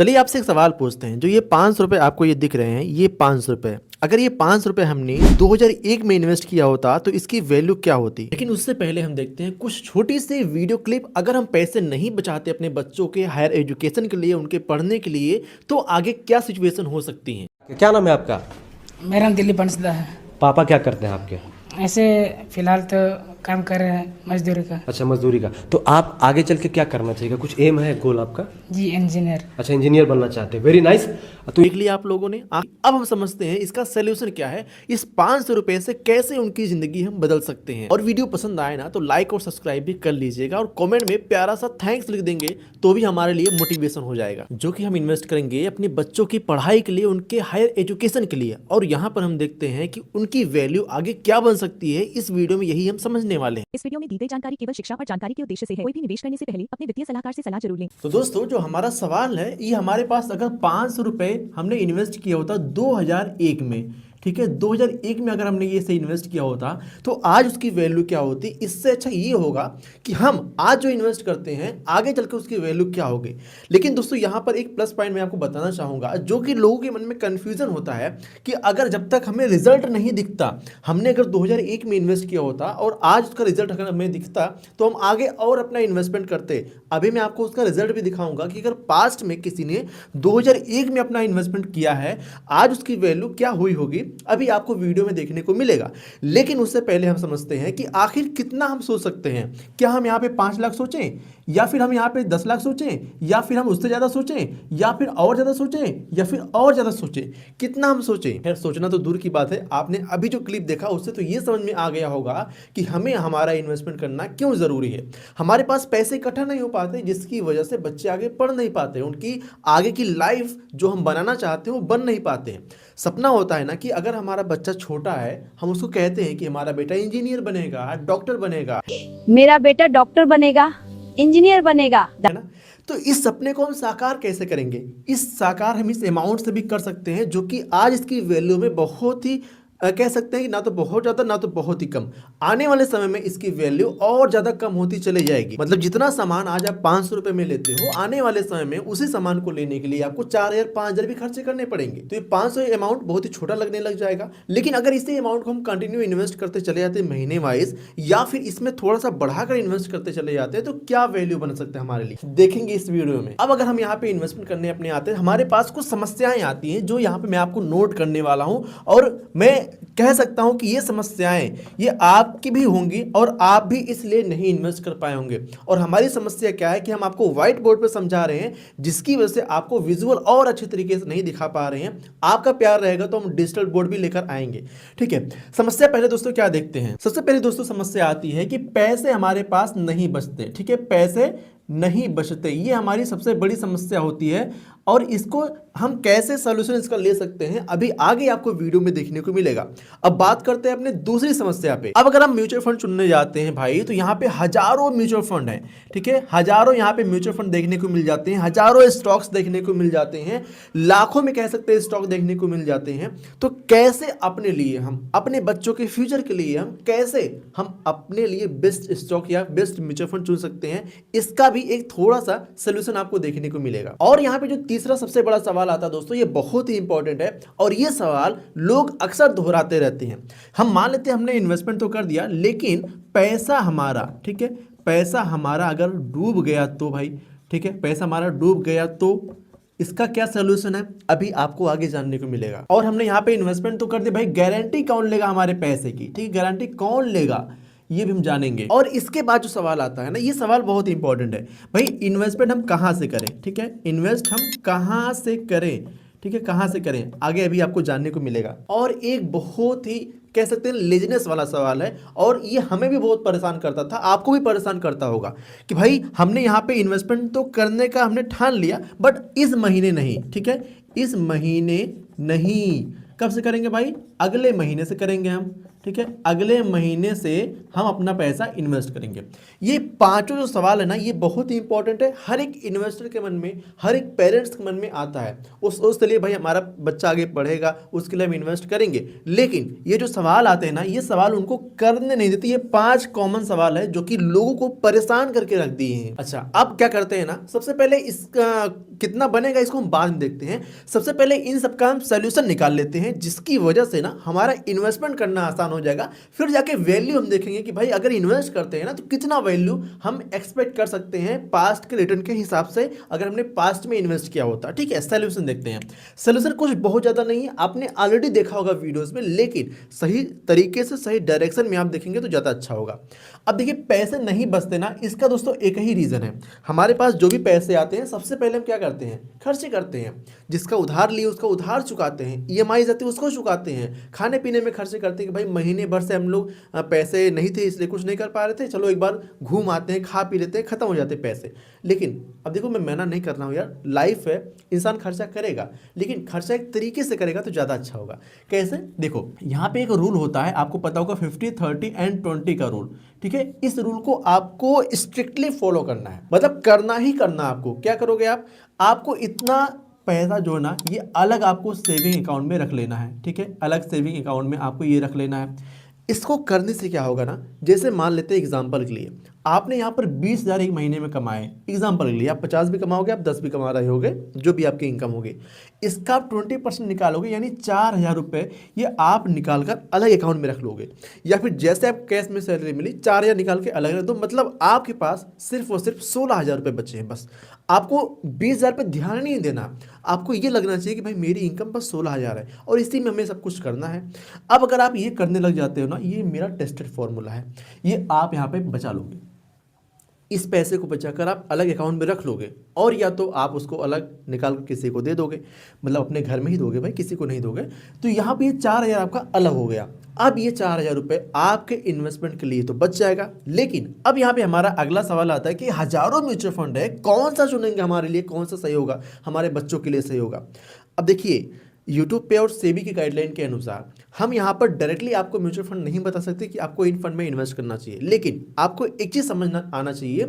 चलिए आपसे एक सवाल पूछते हैं। जो ये 500 रुपये आपको ये दिख रहे हैं, ये 500 रुपये, अगर ये 500 रुपये हमने 2001 में इन्वेस्ट किया होता तो इसकी वैल्यू क्या होती। लेकिन उससे पहले हम देखते हैं कुछ छोटी सी वीडियो क्लिप। अगर हम पैसे नहीं बचाते अपने बच्चों के हायर एजुकेशन के लिए, उनके पढ़ने के लिए, तो आगे क्या सिचुएशन हो सकती है। क्या नाम है आपका? मेरा नाम दिलीप बंसदा है। पापा क्या करते हैं आपके? ऐसे फिलहाल तो काम कर रहे हैं मजदूरी का। अच्छा, मजदूरी का। तो आप आगे चल के क्या करना चाहिए? कुछ एम है, गोल आपका? जी इंजीनियर। अच्छा, इंजीनियर बनना चाहते हैं, वेरी नाइस। तो देख लिया आप लोगों ने। अब हम समझते हैं इसका सोल्यूशन क्या है। इस 500 रुपए से कैसे उनकी जिंदगी हम बदल सकते हैं। और वीडियो पसंद आए ना तो लाइक और सब्सक्राइब भी कर लीजिएगा, और कमेंट में प्यारा सा थैंक्स लिख देंगे तो भी हमारे लिए मोटिवेशन हो जाएगा, जो कि हम इन्वेस्ट करेंगे अपने बच्चों की पढ़ाई के लिए, उनके हायर एजुकेशन के लिए। और यहाँ पर हम देखते हैं कि उनकी वैल्यू आगे क्या बन सकती है। इस वीडियो में यही हम समझने वाले हैं। इस वीडियो में दी गई जानकारी केवल शिक्षा और जानकारी के उद्देश्य से है। कोई भी निवेश करने से पहले अपने वित्तीय सलाहकार से सलाह जरूर लें। तो दोस्तों, जो हमारा सवाल है, ये हमारे पास अगर 500 रुपए हमने इन्वेस्ट किया होता 2001 में, ठीक है, 2001 में अगर हमने ये से इन्वेस्ट किया होता तो आज उसकी वैल्यू क्या होती। इससे अच्छा ये होगा कि हम आज जो इन्वेस्ट करते हैं आगे चल के उसकी वैल्यू क्या होगी। लेकिन दोस्तों, यहाँ पर एक प्लस पॉइंट मैं आपको बताना चाहूँगा, जो कि लोगों के मन में कन्फ्यूजन होता है कि अगर जब तक हमें रिजल्ट नहीं दिखता, हमने अगर 2001 में इन्वेस्ट किया होता और आज उसका रिजल्ट अगर हमें दिखता तो हम आगे और अपना इन्वेस्टमेंट करते। अभी मैं आपको उसका रिजल्ट भी दिखाऊंगा कि अगर पास्ट में किसी ने 2001 में अपना इन्वेस्टमेंट किया है, आज उसकी वैल्यू क्या हुई होगी, अभी आपको वीडियो में देखने को मिलेगा। लेकिन उससे पहले हम समझते हैं कि आखिर कितना हम सोच सकते हैं। क्या हम यहाँ पे 5 लाख सोचें, या फिर हम यहाँ पे 10 लाख सोचें, या फिर हम उससे ज़्यादा सोचें, या फिर और ज़्यादा सोचें, या फिर और ज़्यादा सोचें। कितना हम सोचें, खैर सोचना तो दूर की बात है। आपने अभी जो क्लिप देखा उससे तो ये समझ में आ गया होगा कि हमें हमारा इन्वेस्टमेंट करना क्यों ज़रूरी है। हमारे पास पैसे इकट्ठा नहीं हो पाते, जिसकी वजह से बच्चे आगे पढ़ नहीं पाते, उनकी आगे की लाइफ जो हम बनाना चाहते हैं वो बन नहीं पाते हैं। सपना होता है ना कि अगर हमारा बच्चा छोटा है, हम उसको कहते हैं कि हमारा बेटा इंजीनियर बनेगा, डॉक्टर बनेगा, मेरा बेटा डॉक्टर बनेगा, इंजीनियर बनेगा, है ना। तो इस सपने को हम साकार कैसे करेंगे। इस साकार हम इस अमाउंट से भी कर सकते हैं, जो कि आज इसकी वैल्यू में बहुत ही कह सकते हैं कि ना तो बहुत ज़्यादा ना तो बहुत ही कम। आने वाले समय में इसकी वैल्यू और ज़्यादा कम होती चली जाएगी। मतलब जितना सामान आज आप 500 रुपये में लेते हो, आने वाले समय में उसी सामान को लेने के लिए आपको 4000 5000 भी खर्चे करने पड़ेंगे। तो ये 500 अमाउंट बहुत ही छोटा लगने लग जाएगा। लेकिन अगर इसी अमाउंट को हम कंटिन्यू इन्वेस्ट करते चले जाते महीने वाइज, या फिर इसमें थोड़ा सा बढ़ाकर इन्वेस्ट करते चले जाते हैं, तो क्या वैल्यू बन सकता है हमारे लिए, देखेंगे इस वीडियो में। अब अगर हम यहाँ पे इन्वेस्टमेंट करने अपने आते हैं, हमारे पास कुछ समस्याएं आती हैं, जो यहाँ पे मैं आपको नोट करने वाला हूँ। और मैं कह सकता हूं कि ये समस्याएं ये आपकी भी होंगी, और आप भी इसलिए नहीं इन्वेस्ट कर पाए होंगे। और हमारी समस्या क्या है कि हम आपको व्हाइट बोर्ड पर समझा रहे हैं, जिसकी वजह से आपको विजुअल और अच्छे तरीके से नहीं दिखा पा रहे हैं। आपका प्यार रहेगा तो हम डिजिटल बोर्ड भी लेकर आएंगे, ठीक है। समस्या पहले दोस्तों क्या देखते हैं। सबसे पहले दोस्तों समस्या आती है कि पैसे हमारे पास नहीं बचते, ठीक है, पैसे नहीं बचते। ये हमारी सबसे बड़ी समस्या होती है, और इसको हम कैसे सॉल्यूशन इसका ले सकते हैं अभी आगे आपको वीडियो में देखने को मिलेगा। अब बात करते हैं अपने दूसरी समस्या पे। अब अगर हम म्यूचुअल फंड चुनने जाते हैं भाई, तो यहाँ पे हजारों म्यूचुअल फंड हैं, ठीक है, हजारों यहाँ पे म्यूचुअल फंड देखने को मिल जाते हैं, हजारों स्टॉक्स देखने को मिल जाते हैं, लाखों में कह सकते हैं स्टॉक देखने को मिल जाते हैं। तो कैसे अपने लिए, हम अपने बच्चों के फ्यूचर के लिए हम अपने लिए बेस्ट स्टॉक या बेस्ट म्यूचुअल फंड चुन सकते हैं, इसका भी एक थोड़ा सा सोल्यूशन आपको देखने को मिलेगा। और यहाँ पे जो तीसरा सबसे बड़ा सवाल आता है दोस्तों, ये बहुत ही इंपॉर्टेंट है, और ये सवाल लोग अक्सर दोहराते रहते हैं। हम मान लेते हैं हमने इन्वेस्टमेंट तो कर दिया, लेकिन पैसा हमारा, ठीक है, पैसा हमारा अगर डूब गया तो भाई, ठीक है, पैसा हमारा डूब गया तो इसका क्या सोल्यूशन है, अभी आपको आगे जानने को मिलेगा। और हमने यहाँ पे इन्वेस्टमेंट तो कर दी भाई, गारंटी कौन लेगा हमारे पैसे की, ठीक है, गारंटी कौन लेगा ये भी हम जानेंगे। और इसके बाद जो सवाल आता है ना, ये सवाल बहुत ही इंपॉर्टेंट है भाई, इन्वेस्टमेंट हम कहाँ से करें, ठीक है, इन्वेस्ट हम कहाँ से करें, ठीक है, कहाँ से करें, आगे अभी आपको जानने को मिलेगा। और एक बहुत ही कह सकते हैं लेजीनेस वाला सवाल है, और ये हमें भी बहुत परेशान करता था, आपको भी परेशान करता होगा कि भाई हमने यहाँ पे इन्वेस्टमेंट तो करने का हमने ठान लिया, बट इस महीने नहीं, ठीक है, इस महीने नहीं, कब से करेंगे भाई, अगले महीने से करेंगे हम, ठीक है, अगले महीने से हम अपना पैसा इन्वेस्ट करेंगे। ये पांचों जो सवाल है ना, ये बहुत ही इंपॉर्टेंट है, हर एक इन्वेस्टर के मन में, हर एक पेरेंट्स के मन में आता है। उसके लिए भाई हमारा बच्चा आगे पढ़ेगा, उसके लिए हम इन्वेस्ट करेंगे, लेकिन ये जो सवाल आते हैं ना, ये सवाल उनको करने नहीं देते। ये 5 कॉमन सवाल है जो कि लोगों को परेशान करके रख दिए हैं। अच्छा, अब क्या करते हैं ना, सबसे पहले इसका कितना बनेगा इसको हम बाद में देखते हैं। सबसे पहले इन सबका हम सोल्यूशन निकाल लेते हैं, जिसकी वजह से ना हमारा इन्वेस्टमेंट करना आसान हो जाएगा। फिर जाके वैल्यू हम देखेंगे कि भाई अगर इन्वेस्ट करते हैं ना तो कितना वैल्यू हम एक्सपेक्ट कर सकते हैं पास्ट के रिटर्न के हिसाब से, अगर हमने पास्ट में इन्वेस्ट किया होता। ठीक है, सोल्यूशन देखते हैं। सोल्यूशन कुछ बहुत ज़्यादा नहीं है, आपने ऑलरेडी देखा होगा वीडियोज़ में, लेकिन सही तरीके से सही डायरेक्शन में आप देखेंगे तो ज़्यादा अच्छा होगा। अब देखिए, पैसे नहीं बचते ना, इसका दोस्तों एक ही रीज़न है। हमारे पास जो भी पैसे आते हैं सबसे पहले हम क्या करते हैं, खर्चे करते हैं। जिसका उधार लिए उसका उधार चुकाते हैं, ईएमआई आती है उसको चुकाते हैं, खाने पीने में खर्चे करते हैं कि भाई महीने भर से हम लोग पैसे नहीं थे इसलिए कुछ नहीं कर पा रहे थे, चलो एक बार घूम आते हैं, खा पी लेते हैं, खत्म हो जाते हैं पैसे। लेकिन अब देखो, मैं मना नहीं कर रहा हूँ यार, लाइफ है, इंसान खर्चा करेगा, लेकिन खर्चा एक तरीके से करेगा तो ज़्यादा अच्छा होगा। कैसे? देखो, यहाँ पे एक रूल होता है, आपको पता होगा 50, 30 एंड 20 का रूल। ठीक है, इस रूल को आपको स्ट्रिक्टली फॉलो करना है, मतलब करना ही करना। आपको क्या करोगे, आपको इतना पैसा जो है ना, ये अलग आपको सेविंग अकाउंट में रख लेना है। ठीक है, अलग सेविंग अकाउंट में आपको ये रख लेना है। इसको करने से क्या होगा ना, जैसे मान लेते हैं एग्जांपल के लिए, आपने यहाँ पर 20,000 एक महीने में कमाए, एग्जांपल के लिए, आप 50 भी कमाओगे, आप 10 भी कमा रहे होगे, जो भी आपकी इनकम होगी, इसका आप 20% निकालोगे, यानी 4,000 रुपये ये आप निकाल कर अलग अकाउंट में रख लोगे। या फिर जैसे आप कैश में सैलरी मिली 4,000 निकाल के अलग रख दो, मतलब आपके पास सिर्फ और सिर्फ 16,000 रुपये बचे हैं। बस आपको 20,000 पे ध्यान नहीं देना, आपको ये लगना चाहिए कि भाई मेरी इनकम बस 16,000 है और इसी में हमें सब कुछ करना है। अब अगर आप ये करने लग जाते हो ना, ये मेरा टेस्टेड फॉर्मूला है, ये आप यहाँ पे बचा लोगे। इस पैसे को बचाकर आप अलग अकाउंट में रख लोगे, और या तो आप उसको अलग निकाल कर किसी को दे दोगे, मतलब अपने घर में ही दोगे भाई, किसी को नहीं दोगे। तो यहाँ पे ये 4,000 आपका अलग हो गया। अब ये 4,000 रुपये आपके इन्वेस्टमेंट के लिए तो बच जाएगा। लेकिन अब यहाँ पे हमारा अगला सवाल आता है कि हजारों म्यूचुअल फंड है, कौन सा चुनेंगे हमारे लिए, कौन सा सही होगा, हमारे बच्चों के लिए सही होगा। अब देखिए, यूट्यूब पे और सेबी की गाइडलाइन के अनुसार हम यहाँ पर डायरेक्टली आपको म्यूचुअल फंड नहीं बता सकते कि आपको इन फंड में इन्वेस्ट करना चाहिए, लेकिन आपको एक चीज़ समझना आना चाहिए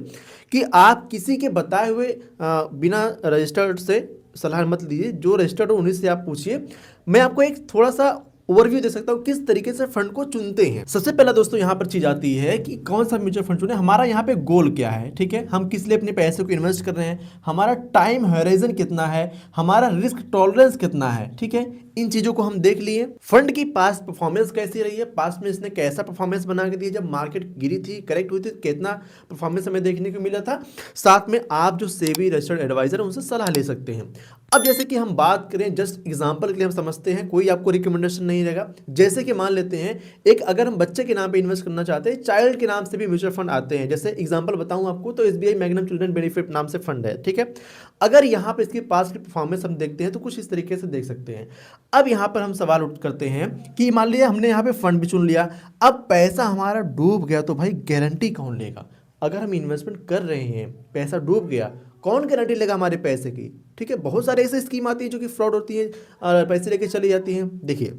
कि आप किसी के बताए हुए बिना रजिस्टर्ड से सलाह मत लीजिए। जो रजिस्टर्ड हो उन्हीं से आप पूछिए। मैं आपको एक थोड़ा सा ओवरव्यू दे सकता हूँ किस तरीके से फंड को चुनते हैं। सबसे पहला दोस्तों यहाँ पर चीज आती है कि कौन सा म्यूचुअल फंड चुने, हमारा यहाँ पे गोल क्या है। ठीक है, हम किस लिए अपने पैसे को इन्वेस्ट कर रहे हैं, हमारा टाइम होराइजन कितना है, हमारा रिस्क टॉलरेंस कितना है। ठीक है, इन चीजों को हम देख लिए। फंड की पास्ट परफॉर्मेंस कैसी रही है, पास्ट में इसने कैसा परफॉर्मेंस बना के दिया, जब मार्केट गिरी थी, करेक्ट हुई थी, कितना परफॉर्मेंस हमें देखने को मिला था। साथ में आप जो सेबी रजिस्टर्ड एडवाइजर उनसे सलाह ले सकते हैं। अब जैसे कि हम बात करें, जस्ट एग्जांपल के लिए हम समझते हैं, कोई आपको रिकमेंडेशन नहीं रहेगा। जैसे कि मान लेते हैं एक, अगर हम बच्चे के नाम पे इन्वेस्ट करना चाहते हैं, चाइल्ड के नाम से भी म्यूचुअल फंड आते हैं। जैसे एग्जांपल बताऊं आपको तो एसबीआई मैग्नम चिल्ड्रन बेनिफिट नाम से फंड है। ठीक है, अगर यहाँ पर इसकी पास्ट की परफॉर्मेंस हम देखते हैं तो कुछ इस तरीके से देख सकते हैं। अब यहाँ पर हम सवाल उठ करते हैं कि मान लिया हमने यहाँ पे फंड भी चुन लिया, अब पैसा हमारा डूब गया तो भाई गारंटी कौन लेगा। अगर हम इन्वेस्टमेंट कर रहे हैं, पैसा डूब गया, कौन गारंटी लेगा हमारे पैसे की। ठीक है, बहुत सारे ऐसे स्कीम आती है जो कि फ्रॉड होती है और पैसे लेके चली जाती हैं। देखिए,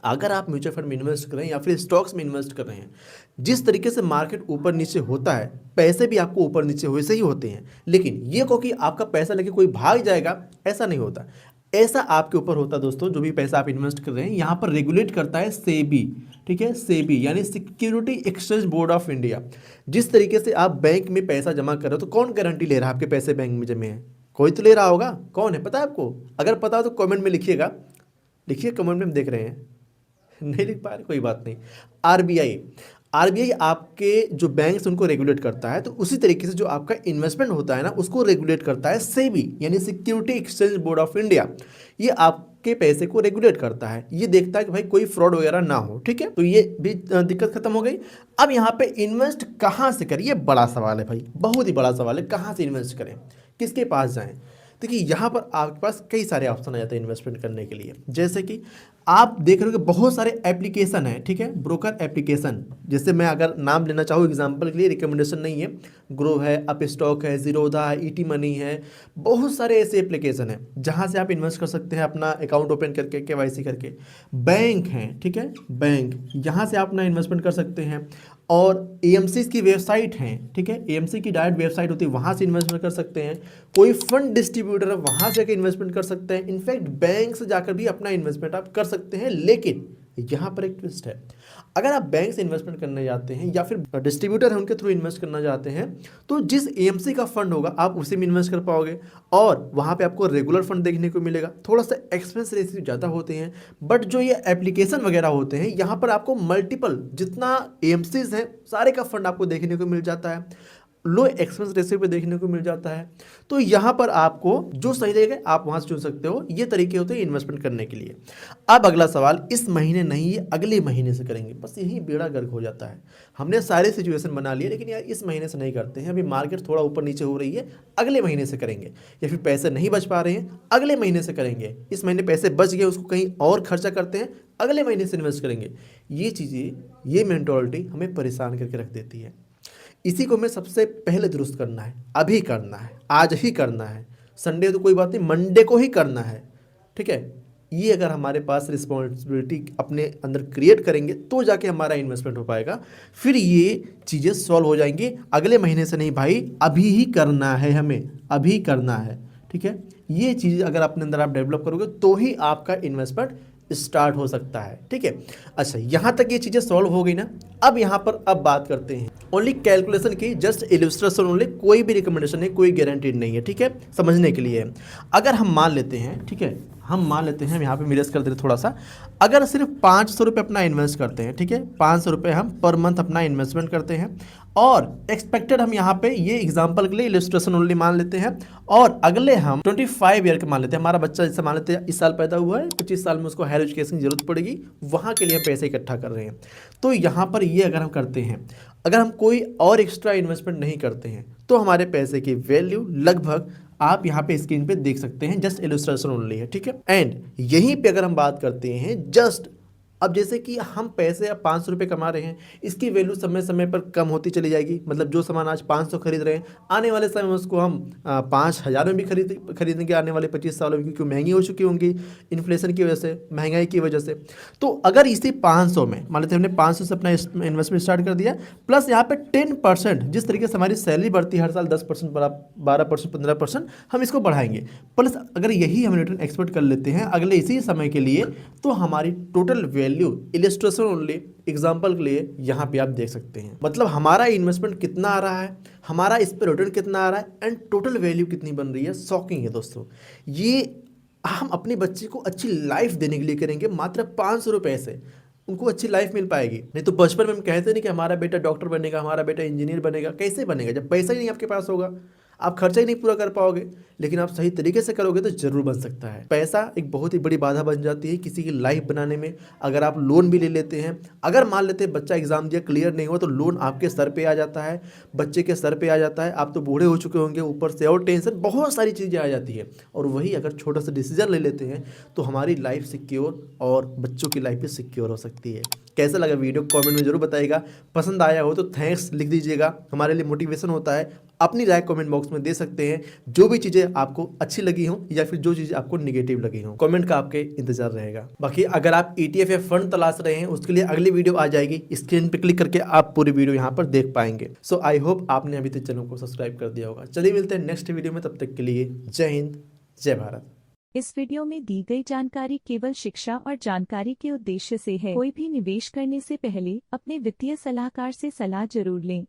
अगर आप म्यूचुअल फंड में इन्वेस्ट कर रहे हैं या फिर स्टॉक्स में इन्वेस्ट कर रहे हैं, जिस तरीके से मार्केट ऊपर नीचे होता है, पैसे भी आपको ऊपर नीचे वैसे ही होते हैं। लेकिन ये को कि आपका पैसा लेके कोई भाग जाएगा, ऐसा नहीं होता। ऐसा आपके ऊपर होता है दोस्तों, जो भी पैसा आप इन्वेस्ट कर रहे हैं, यहाँ पर रेगुलेट करता है सेबी। ठीक है, सेबी यानी security exchange board of India. जिस तरीके से आप बैंक में पैसा जमा कर रहे हो तो कौन गारंटी ले रहा है आपके पैसे बैंक में जमे हैं, कोई तो ले रहा होगा। कौन है पता है आपको? अगर पता हो तो कमेंट में लिखिएगा, लिखिए कमेंट में, हम देख रहे हैं। नहीं लिख पा रहे, कोई बात नहीं। आरबीआई आपके जो बैंक्स उनको रेगुलेट करता है, तो उसी तरीके से जो आपका इन्वेस्टमेंट होता है ना, उसको रेगुलेट करता है सेबी यानी security exchange board of India. ये आपके पैसे को रेगुलेट करता है, ये देखता है कि भाई कोई फ्रॉड वगैरह ना हो। ठीक है, तो ये भी दिक्कत खत्म हो गई। अब यहाँ पे इन्वेस्ट कहाँ से करें, ये बड़ा सवाल है भाई, बहुत ही बड़ा सवाल है। कहाँ से इन्वेस्ट करें, किसके पास जाएं? देखिए, यहाँ पर आपके पास कई सारे ऑप्शन आ जाते हैं इन्वेस्टमेंट करने के लिए। जैसे कि आप देख रहे हो कि बहुत सारे एप्लीकेशन है। ठीक है, ब्रोकर एप्लीकेशन, जैसे मैं अगर नाम लेना चाहूँ एग्जांपल के लिए, रिकमेंडेशन नहीं है, ग्रो है, अप स्टॉक है, जीरोधा है, ईटी मनी है, बहुत सारे ऐसे एप्लीकेशन है जहाँ से आप इन्वेस्ट कर सकते हैं अपना अकाउंट ओपन करके, केवाईसी करके। बैंक हैं, ठीक है, बैंक, यहाँ से आप अपना इन्वेस्टमेंट कर सकते हैं। और एएमसी की वेबसाइट हैं, ठीक है, एएमसी की डायरेक्ट वेबसाइट होती है, वहाँ से इन्वेस्टमेंट कर सकते हैं। कोई फंड डिस्ट्रीब्यूटर है वहाँ से जाकर इन्वेस्टमेंट कर सकते हैं। इनफैक्ट बैंक से जाकर भी अपना इन्वेस्टमेंट आप कर सकते हैं। लेकिन यहाँ पर एक ट्विस्ट है, अगर आप बैंक से इन्वेस्टमेंट करने जाते हैं या फिर डिस्ट्रीब्यूटर है उनके थ्रू इन्वेस्ट करना चाहते हैं, तो जिस एएमसी का फंड होगा आप उसी में इन्वेस्ट कर पाओगे और वहाँ पे आपको रेगुलर फंड देखने को मिलेगा। थोड़ा सा एक्सपेंस रेशियो ज़्यादा होते हैं, बट जो ये एप्लीकेशन वगैरह होते हैं यहाँ पर आपको मल्टीपल जितना एएमसीज हैं सारे का फंड आपको देखने को मिल जाता है, लो एक्सपेंस रेशियो पे देखने को मिल जाता है। तो यहाँ पर आपको जो सही रहेगा आप वहाँ से चुन सकते हो। ये तरीके होते हैं इन्वेस्टमेंट करने के लिए। अब अगला सवाल, इस महीने नहीं ये अगले महीने से करेंगे, बस यही बेड़ा गर्क हो जाता है। हमने सारे सिचुएशन बना लिए लेकिन यार इस महीने से नहीं करते हैं, अभी मार्केट थोड़ा ऊपर नीचे हो रही है, अगले महीने से करेंगे। या फिर पैसे नहीं बच पा रहे हैं, अगले महीने से करेंगे। इस महीने पैसे बच गए उसको कहीं और खर्चा करते हैं, अगले महीने से इन्वेस्ट करेंगे। ये चीज़ें, ये मेंटोरिटी हमें परेशान करके रख देती है। इसी को हमें सबसे पहले दुरुस्त करना है, अभी करना है, आज ही करना है। संडे तो कोई बात नहीं, मंडे को ही करना है, ठीक है। ये अगर हमारे पास रिस्पॉन्सिबिलिटी अपने अंदर क्रिएट करेंगे तो जाके हमारा इन्वेस्टमेंट हो पाएगा, फिर ये चीज़ें सॉल्व हो जाएंगी। अगले महीने से नहीं भाई, अभी ही करना है, हमें अभी करना है, ठीक है। ये चीज़ अगर अपने अंदर आप डेवलप करोगे तो ही आपका इन्वेस्टमेंट स्टार्ट हो सकता है, ठीक है। अच्छा, यहाँ तक ये चीज़ें सॉल्व हो गई ना। अब यहाँ पर अब बात करते हैं ओनली कैलकुलेशन की, जस्ट इलस्ट्रेशन ओनली, कोई भी रिकमेंडेशन नहीं, कोई गारंटीड नहीं है, ठीक है, समझने के लिए। अगर हम मान लेते हैं, ठीक है, हम मान लेते हैं, हम यहाँ पे मिरेज कर देते थोड़ा सा, अगर सिर्फ 500 रुपये अपना इन्वेस्ट करते हैं, ठीक है, 500 रुपये हम पर मंथ अपना इन्वेस्टमेंट करते हैं और एक्सपेक्टेड हम यहाँ पे ये एग्जांपल के लिए इलस्ट्रेशन ओनली मान लेते हैं और अगले हम 25 ईयर के मान लेते हैं। हमारा बच्चा जैसे मान लेते हैं इस साल पैदा हुआ है, 25 साल में उसको हायर एजुकेशन की जरूरत पड़ेगी, वहाँ के लिए हम पैसे इकट्ठा कर रहे हैं। तो यहाँ पर ये अगर हम करते हैं, अगर हम कोई और एक्स्ट्रा इन्वेस्टमेंट नहीं करते हैं तो हमारे पैसे की वैल्यू लगभग आप यहाँ पे स्क्रीन पे देख सकते हैं, जस्ट इलस्ट्रेशन ओनली है, ठीक है। एंड यहीं पे अगर हम बात करते हैं जस्ट, अब जैसे कि हम पैसे अब 500 रुपये कमा रहे हैं, इसकी वैल्यू समय समय पर कम होती चली जाएगी। मतलब जो सामान आज 500 खरीद रहे हैं, आने वाले समय में उसको हम 5000 में भी खरीदेंगे आने वाले 25 सालों में, क्योंकि महंगी हो चुकी होंगी इन्फ्लेशन की वजह से, महंगाई की वजह से। तो अगर इसी 500 में मान लेते हैं हमने 500 से अपना इन्वेस्टमेंट स्टार्ट कर दिया, प्लस यहाँ पे 10%, जिस तरीके से हमारी सैलरी बढ़ती है हर साल 10%, 12%, 15%, हम इसको बढ़ाएंगे। प्लस अगर यही हम रिटर्न एक्सपेक्ट कर लेते हैं अगले इसी समय के लिए, तो हमारी total value illustration only example के लिए यहाँ पे आप देख सकते हैं। मतलब हमारा इन्वेस्टमेंट कितना आ रहा है, हमारा इस पर रिटर्न कितना आ रहा है एंड टोटल वैल्यू कितनी बन रही है। शॉकिंग है दोस्तों। ये हम अपने बच्चे को अच्छी लाइफ देने के लिए करेंगे, मात्र 500 रुपये से उनको अच्छी लाइफ मिल पाएगी। नहीं तो बचपन में हम कहते नहीं कि हमारा बेटा डॉक्टर बनेगा, हमारा बेटा इंजीनियर बनेगा। कैसे बनेगा जब पैसा ही नहीं आपके पास होगा, आप खर्चा ही नहीं पूरा कर पाओगे। लेकिन आप सही तरीके से करोगे तो जरूर बन सकता है। पैसा एक बहुत ही बड़ी बाधा बन जाती है किसी की लाइफ बनाने में। अगर आप लोन भी ले लेते हैं, अगर मान लेते हैं बच्चा एग्जाम दिया क्लियर नहीं हुआ, तो लोन आपके सर पे आ जाता है, बच्चे के सर पे आ जाता है। आप तो बूढ़े हो चुके होंगे, ऊपर से और टेंशन, बहुत सारी चीज़ें आ जाती है। और वही अगर छोटा सा डिसीजन ले लेते हैं तो हमारी लाइफ सिक्योर और बच्चों की लाइफ भी सिक्योर हो सकती है। कैसा लगा वीडियो कमेंट में जरूर बताइएगा। पसंद आया हो तो थैंक्स लिख दीजिएगा, हमारे लिए मोटिवेशन होता है। अपनी राय कमेंट बॉक्स में दे सकते हैं, जो भी चीज़ें आपको अच्छी लगी हो या फिर जो चीज़ें आपको निगेटिव लगी हो, कमेंट का आपके इंतजार रहेगा। बाकी अगर आप ETF या फंड तलाश रहे हैं, उसके लिए अगली वीडियो आ जाएगी, स्क्रीन पर क्लिक करके आप पूरी वीडियो यहाँ पर देख पाएंगे। सो आई होप आपने अभी तक चैनल को सब्सक्राइब कर दिया होगा। चलिए मिलते हैं नेक्स्ट वीडियो में, तब तक के लिए जय हिंद, जय भारत। इस वीडियो में दी गई जानकारी केवल शिक्षा और जानकारी के उद्देश्य से है। कोई भी निवेश करने से पहले अपने वित्तीय सलाहकार से सलाह जरूर लें।